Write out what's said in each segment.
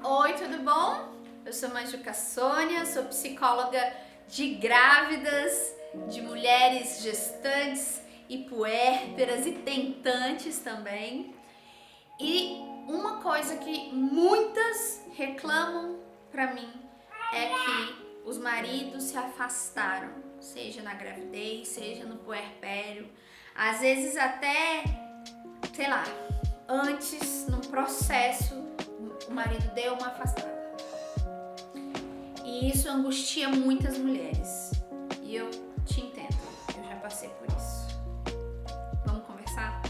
Oi, tudo bom? Eu sou Manjuca Sônia, sou psicóloga de grávidas, de mulheres gestantes e puérperas e tentantes também. E uma coisa que muitas reclamam pra mim é que os maridos se afastaram, seja na gravidez, seja no puerpério, às vezes até, sei lá, antes, num processo, o marido deu uma afastada. E isso angustia muitas mulheres. E eu te entendo, eu já passei por isso. Vamos conversar?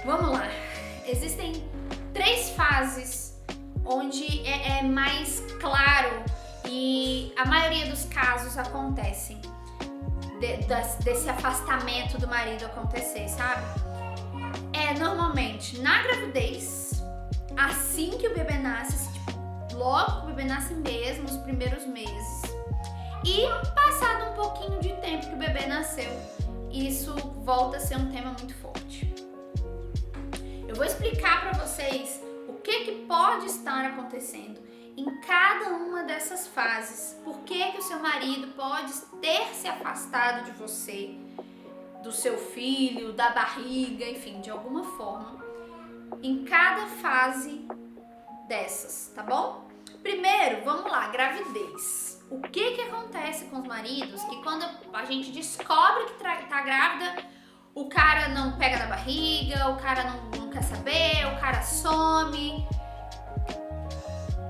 Vamos lá. Existem 3 fases onde é mais claro e a maioria dos casos acontecem desse afastamento do marido acontecer, sabe? Normalmente na gravidez, assim que o bebê nasce, logo que o bebê nasce mesmo, os primeiros meses. E passado um pouquinho de tempo que o bebê nasceu, isso volta a ser um tema muito forte. Eu vou explicar para vocês o que pode estar acontecendo em cada uma dessas fases. Por que o seu marido pode ter se afastado de você, do seu filho, da barriga, enfim, de alguma forma, em cada fase dessas, tá bom? Primeiro, vamos lá, gravidez. O que acontece com os maridos que quando a gente descobre que tá grávida, o cara não pega na barriga, o cara não quer saber, o cara some.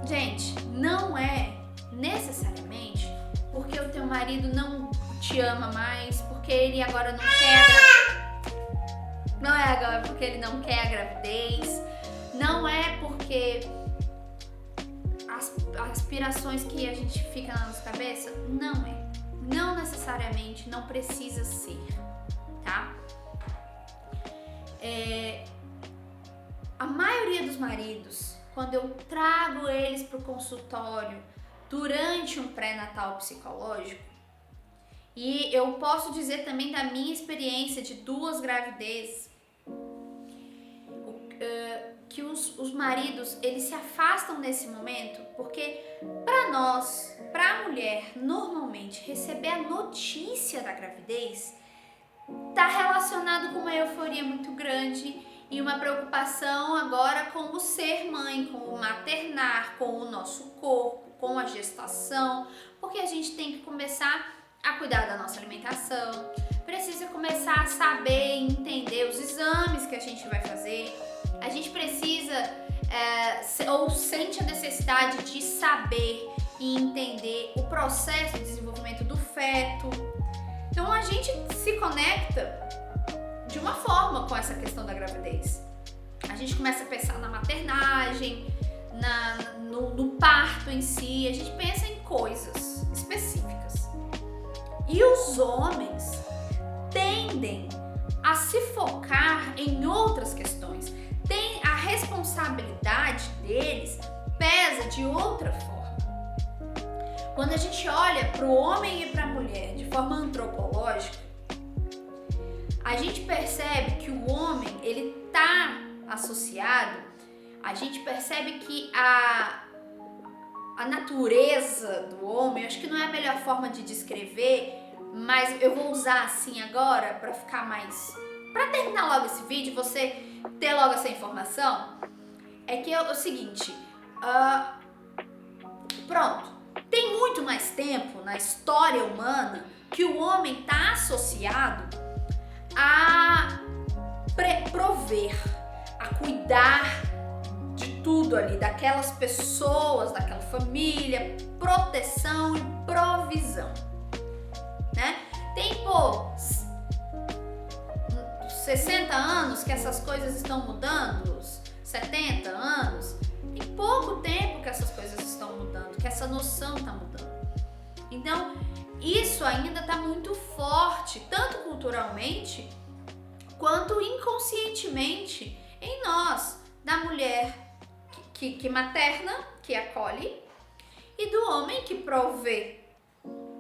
Gente, não é necessariamente porque o teu marido não te ama mais, porque ele agora não quer a gravidez. Não é agora porque ele não quer a gravidez. Não é porque as aspirações que a gente fica na nossa cabeça, não é. Não necessariamente, não precisa ser, tá? A maioria dos maridos, quando eu trago eles para o consultório durante um pré-natal psicológico, e eu posso dizer também da minha experiência de 2 gravidezes, que os maridos, eles se afastam nesse momento porque para nós, para a mulher, normalmente receber a notícia da gravidez está relacionado com uma euforia muito grande e uma preocupação agora com o ser mãe, com o maternar, com o nosso corpo, com a gestação, porque a gente tem que começar a cuidar da nossa alimentação, precisa começar a saber e entender os exames que a gente vai fazer, a gente precisa ou sente a necessidade de saber e entender o processo de desenvolvimento do feto. Então a gente se conecta de uma forma com essa questão da gravidez. A gente começa a pensar na maternagem, no parto em si, a gente pensa em coisas específicas. E os homens tendem a se focar em outras questões. A responsabilidade deles pesa de outra forma. Quando a gente olha para o homem e para a mulher de forma antropológica, a gente percebe que o homem, ele está associado, a gente percebe que a natureza do homem, acho que não é a melhor forma de descrever, mas eu vou usar assim agora para ficar mais... Para terminar logo esse vídeo, você ter logo essa informação, é que é o seguinte, pronto, tem muito mais tempo na história humana que o homem está associado a prover, a cuidar de tudo ali, daquelas pessoas, daquela família, proteção e provisão, né? Tem 60 anos que essas coisas estão mudando, 70 anos, tem pouco tempo que essas coisas estão mudando, que essa noção está mudando. Então, isso ainda está muito forte, tanto culturalmente quanto inconscientemente em nós, da mulher que materna, que acolhe, e do homem que provê.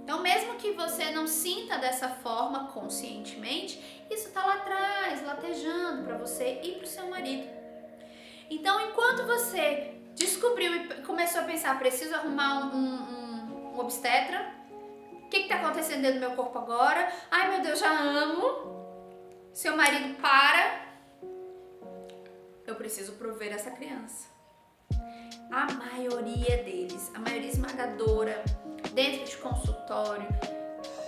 Então, mesmo que você não sinta dessa forma conscientemente, isso está lá atrás, latejando para você e para o seu marido. Então, enquanto você descobriu e começou a pensar, preciso arrumar um obstetra, o que está acontecendo dentro do meu corpo agora? Ai meu Deus, já amo. Seu marido para. Eu preciso prover essa criança. A maioria deles, a maioria esmagadora, dentro de consultório,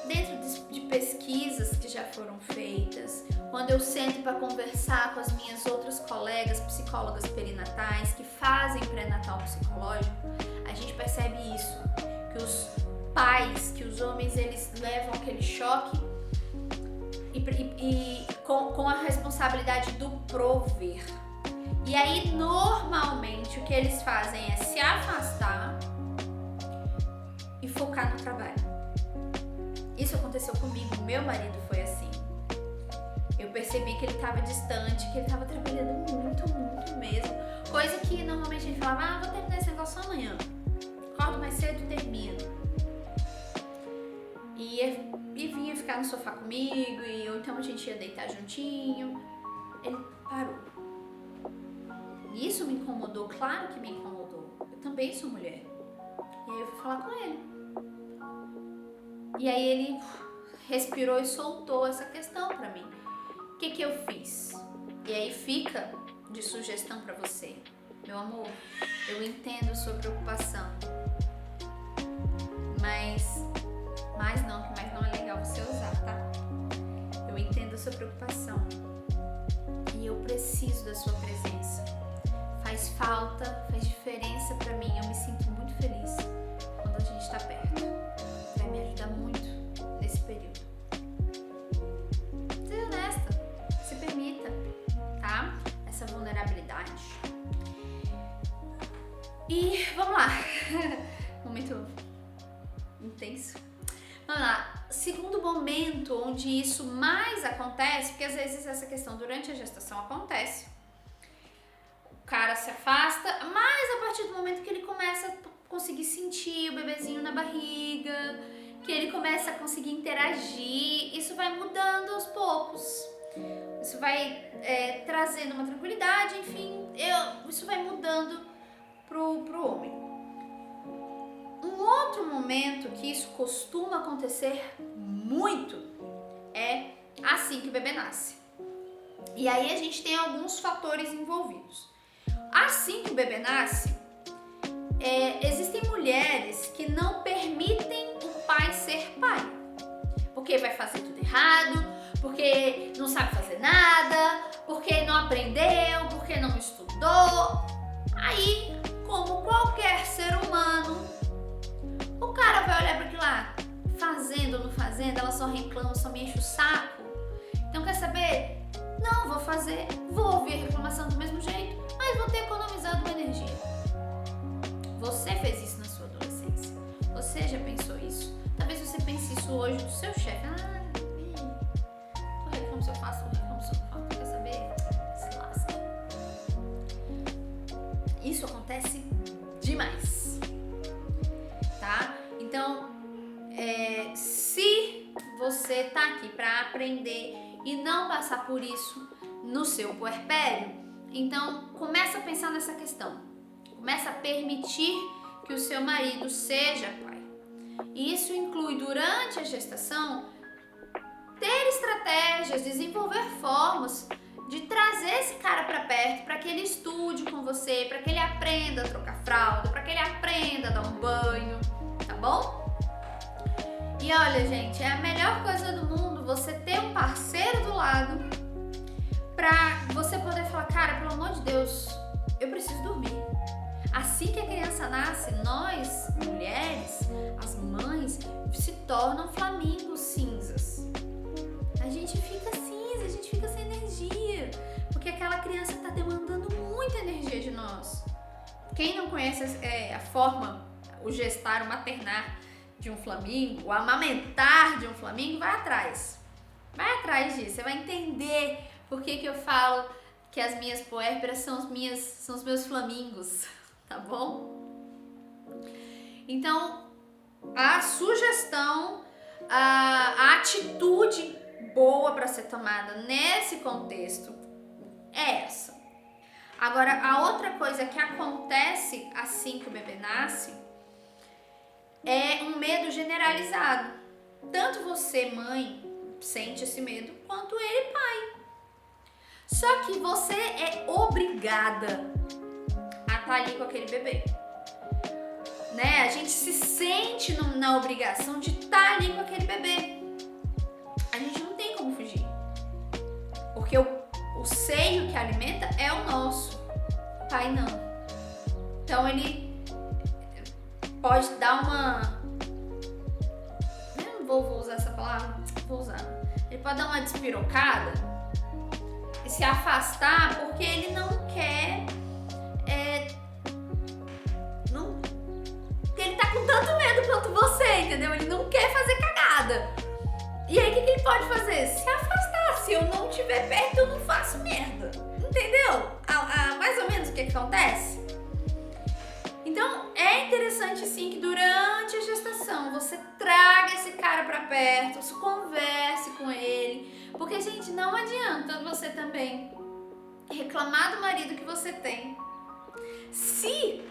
dentro de pesquisas que já foram feitas, quando eu sento para conversar com as minhas outras colegas psicólogas perinatais que fazem pré-natal psicológico, a gente percebe isso, que os pais, que os homens, eles levam aquele choque e com a responsabilidade do prover. E aí, normalmente, o que eles fazem é se afastar e focar no trabalho. Isso aconteceu comigo, meu marido foi assim. Eu percebi que ele estava distante, que ele estava trabalhando muito, muito mesmo. Coisa que normalmente a gente falava, vou terminar esse negócio só amanhã. Acordo mais cedo e termino. E vinha ficar no sofá comigo, ou então a gente ia deitar juntinho. Ele parou. E isso me incomodou, claro que me incomodou. Eu também sou mulher. E aí eu fui falar com ele. E aí ele respirou e soltou essa questão pra mim. O que eu fiz? E aí fica de sugestão pra você. Meu amor, eu entendo a sua preocupação. Mas não é legal você usar, tá? Eu entendo a sua preocupação. E eu preciso da sua presença. Faz falta, faz diferença pra mim. Eu me sinto muito feliz quando a gente tá perto. Vai me ajudar muito nesse período. Seja honesta, se permita, tá? Essa vulnerabilidade. E vamos lá. Momento intenso. Vamos lá. Segundo momento onde isso mais acontece, porque às vezes essa questão durante a gestação acontece. O cara se afasta, mas a partir do momento que ele começa a conseguir sentir o bebezinho na barriga, que ele começa a conseguir interagir, isso vai mudando aos poucos. Isso vai trazendo uma tranquilidade, enfim, isso vai mudando pro homem. Um outro momento que isso costuma acontecer muito é assim que o bebê nasce. E aí a gente tem alguns fatores envolvidos. Assim que o bebê nasce, existem mulheres que não permitem o pai ser pai. Porque vai fazer tudo errado, porque não sabe fazer nada, porque não aprendeu, porque não estudou. Aí, como qualquer ser humano, o cara vai olhar para aquilo lá, fazendo ou não fazendo, ela só reclama, só me enche o saco. Então quer saber? Não, vou fazer, vou ouvir a reclamação do mesmo jeito, mas vou ter economizado uma energia. Você fez isso na sua adolescência. Você já pensou isso? Talvez você pense isso hoje do seu chefe. Eu reclamo se eu faço, eu reclamo se eu não faço. Quer saber? Se lasca. Isso acontece demais. Tá? Então, se você tá aqui para aprender e não passar por isso no seu puerpério, então começa a pensar nessa questão. Começa a permitir que o seu marido seja pai. E isso inclui, durante a gestação, ter estratégias, desenvolver formas de trazer esse cara para perto, para que ele estude com você, para que ele aprenda a trocar fralda, para que ele aprenda a dar um banho, tá bom? E olha, gente, é a melhor coisa do mundo você ter um parceiro do lado pra você poder falar, cara, pelo amor de Deus, eu preciso dormir. Assim que a criança nasce, nós, mulheres, as mães, se tornam flamingos cinzas. A gente fica cinza, a gente fica sem energia, porque aquela criança está demandando muita energia de nós. Quem não conhece a forma, o gestar, o maternar de um flamingo, o amamentar de um flamingo, vai atrás. Vai atrás disso, você vai entender por que eu falo que as minhas puérperas são os meus flamingos, tá bom? Então, a sugestão, a atitude boa para ser tomada nesse contexto é essa. Agora, a outra coisa que acontece assim que o bebê nasce é um medo generalizado. Tanto você, mãe, sente esse medo, quanto ele, pai. Só que você é obrigada a estar ali com aquele bebê. Né? A gente se sente na obrigação de estar ali com aquele bebê. A gente não tem como fugir. Porque o seio que alimenta é o nosso. O pai não. Então ele pode dar uma... Eu não vou usar essa palavra? Vou usar. Ele pode dar uma despirocada e se afastar porque ele não quer... Ele tá com tanto medo quanto você, entendeu? Ele não quer fazer cagada. E aí o que ele pode fazer? Se afastar. Se eu não estiver perto, eu não faço merda. Entendeu? Mais ou menos o que acontece? Então é interessante sim que durante a gestação você traga esse cara pra perto, você converse com ele. Porque, gente, não adianta você também reclamar do marido que você tem se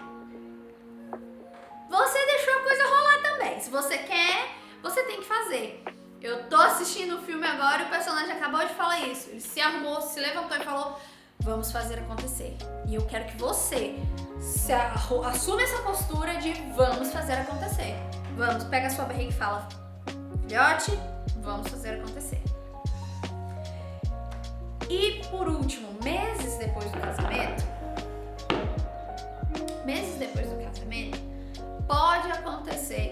você deixou a coisa rolar também. Se você quer, você tem que fazer. Eu tô assistindo o filme agora e o personagem acabou de falar isso. Ele se arrumou, se levantou e falou: vamos fazer acontecer. E eu quero que você assuma essa postura de vamos fazer acontecer. Vamos, pega a sua barriga e fala: filhote, vamos fazer acontecer. E por último, meses depois do casamento, pode acontecer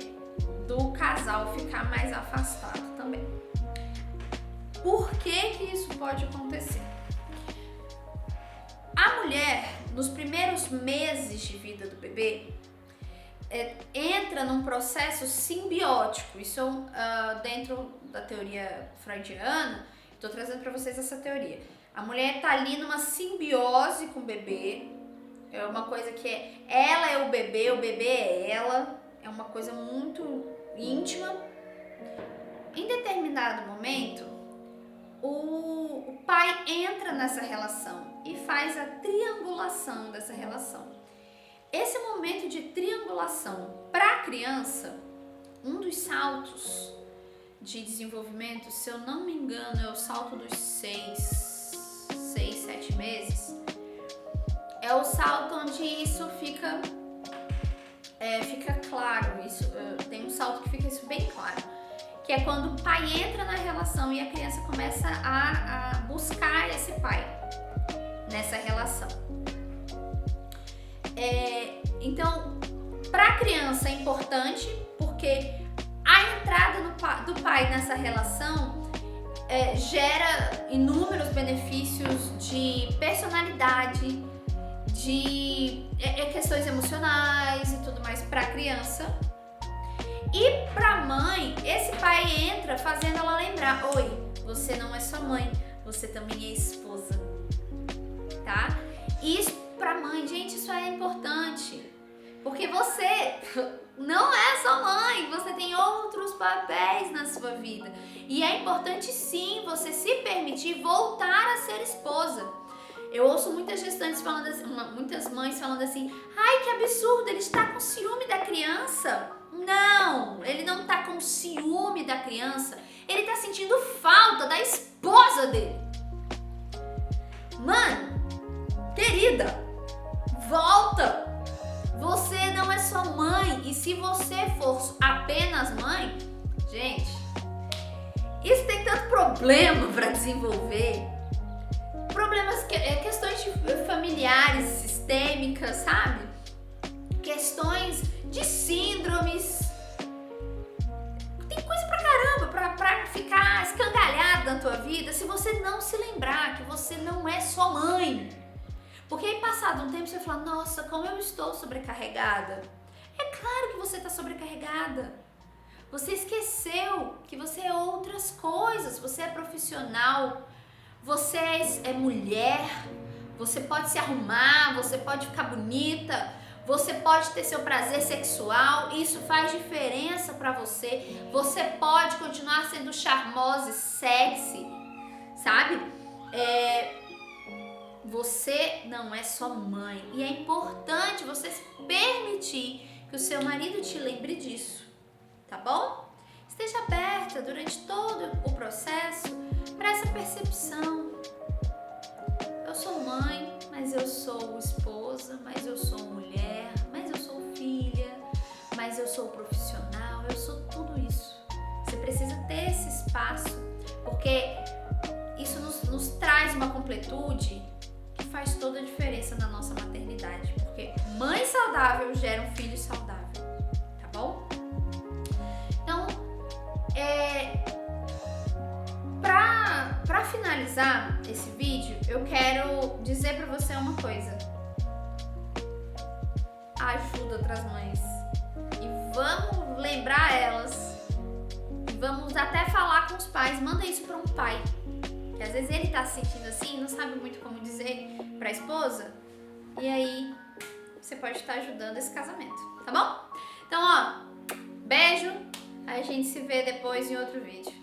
do casal ficar mais afastado também. Por que isso pode acontecer? A mulher, nos primeiros meses de vida do bebê, entra num processo simbiótico. Isso dentro da teoria freudiana, estou trazendo para vocês essa teoria. A mulher está ali numa simbiose com o bebê. É uma coisa que ela é o bebê é ela. É uma coisa muito íntima. Em determinado momento, o pai entra nessa relação e faz a triangulação dessa relação. Esse momento de triangulação para a criança, um dos saltos de desenvolvimento, se eu não me engano, é o salto dos 7 meses. É o salto onde isso fica claro. Tem um salto que fica isso bem claro. Que é quando o pai entra na relação e a criança começa a buscar esse pai nessa relação. Então, para a criança é importante porque a entrada do pai nessa relação gera inúmeros benefícios de personalidade, de questões emocionais e tudo mais para a criança. E para a mãe, esse pai entra fazendo ela lembrar: oi, você não é só mãe, você também é esposa, tá? Isso para mãe, gente, isso é importante, porque você não é só mãe, você tem outros papéis na sua vida. E é importante sim você se permitir voltar a ser esposa. Eu ouço muitas gestantes falando assim, muitas mães falando assim: ai, que absurdo, ele está com ciúme da criança. Não, ele não tá com ciúme da criança, ele tá sentindo falta da esposa dele. Mano, querida, volta. Você não é só mãe, e se você for apenas mãe, gente, isso tem tanto problema para desenvolver. Problemas, questões familiares, sistêmicas, sabe? Questões de síndromes. Tem coisa pra caramba pra ficar escangalhado na tua vida se você não se lembrar que você não é só mãe. Porque aí passado um tempo você fala: nossa, como eu estou sobrecarregada. É claro que você está sobrecarregada. Você esqueceu que você é outras coisas. Você é profissional, você é mulher, você pode se arrumar, você pode ficar bonita, você pode ter seu prazer sexual, isso faz diferença pra você. Você pode continuar sendo charmosa e sexy, sabe? você não é só mãe. E é importante você permitir que o seu marido te lembre disso, tá bom? Esteja aberta durante todo o processo para essa percepção. Eu sou mãe, mas eu sou esposa, mas eu sou mulher, mas eu sou filha, mas eu sou profissional, eu sou tudo isso. Você precisa ter esse espaço, porque isso nos traz uma completude que faz toda a diferença na nossa maternidade, porque mãe saudável gera um filho saudável, tá bom? Então, pra finalizar esse vídeo, eu quero dizer pra você uma coisa. Ajuda outras mães e vamos lembrar elas, e vamos até falar com os pais. Manda isso pra um pai, que às vezes ele tá se sentindo assim, não sabe muito como dizer pra esposa, e aí você pode estar ajudando esse casamento, tá bom? Então, ó, beijo, a gente se vê depois em outro vídeo.